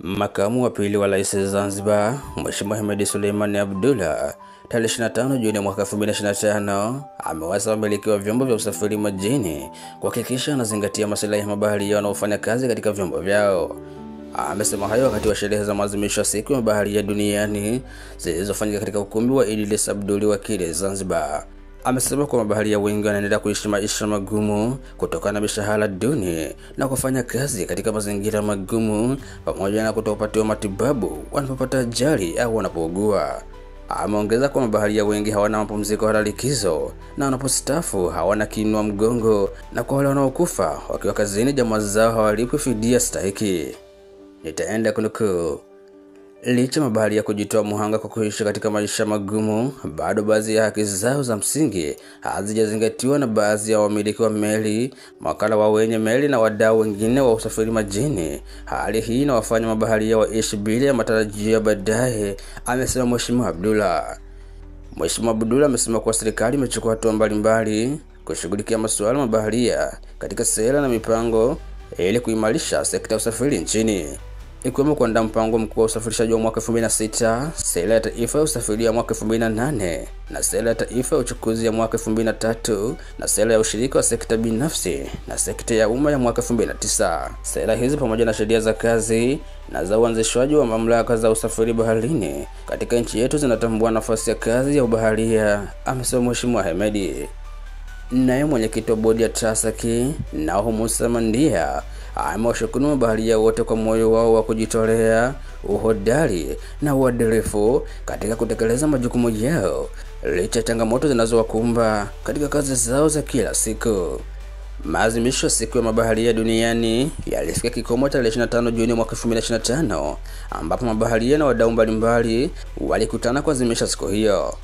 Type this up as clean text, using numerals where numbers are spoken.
Makamu wa pili wa Rais Zanzibar, Mheshimiwa Hemed Suleiman Abdullah, tarehe 25 Juni mwaka 2025, amewasa wamiliki wa vyombo vya usafiri majini kuhakikisha anazingatia maslahi ya mabaharia wanaofanya kazi katika vyombo vyao. Amesema hayo wakati wa sherehe za maadhimisho ya siku ya mabaharia duniani zilizofanyika katika ukumbi wa Idris Abduli Wakili Zanzibar. Amesema kwa mabaharia wengi wanaendelea kuishi maisha magumu kutokana na mishahara duni na kufanya kazi katika mazingira magumu pamoja na kutopatiwa matibabu wanapopata ajali au wanapougua. Ameongeza kwa mabaharia wengi hawana mapumziko wala likizo na wanapostaafu hawana kiinua mgongo, na kwa wale wanaokufa wakiwa kazini jamaa zao hawalipwi fidia stahiki. Nitaenda kunukuu: licha mabaharia kujitoa muhanga kwa kuishi katika maisha magumu, bado baadhi ya haki zao za msingi hazijazingatiwa na baadhi ya wamiliki wa meli, makala wa wenye meli na wadau wengine wa usafiri majini. Hali hii inawafanya mabaharia waishi bila matarajio ya baadaye, amesema Mheshimiwa Abdullah. Mheshimiwa Abdullah amesema kuwa serikali imechukua hatua mbalimbali kushughulikia masuala ya mabaharia katika sera na mipango ili kuimarisha sekta ya usafiri nchini, ikiwemo kuandaa mpango mkuu wa usafirishaji wa mwaka 2006, sera ya taifa ya usafiri ya mwaka 2008, na sera ya taifa ya uchukuzi ya mwaka 2003, na sera ya ushirika wa sekta binafsi na sekta ya umma ya mwaka 2009. Sera hizi pamoja na sheria za kazi na za uanzishwaji wa mamlaka za usafiri baharini katika nchi yetu zinatambua nafasi ya kazi ya ubaharia, amesema Mheshimiwa Hemed. Naye mwenyekiti wa bodi ya TRASAC Naho Musa Mandia amewashukuru mabaharia wote kwa moyo wao wa kujitolea, uhodari na uadilifu katika kutekeleza majukumu yao licha changamoto zinazowakumba katika kazi zao za kila siku. Maadhimisho ya siku ya mabaharia duniani yalifikia kikomo tarehe 25 Juni mwaka 2025, ambapo mabaharia na wadau mbalimbali walikutana kuadhimisha siku hiyo.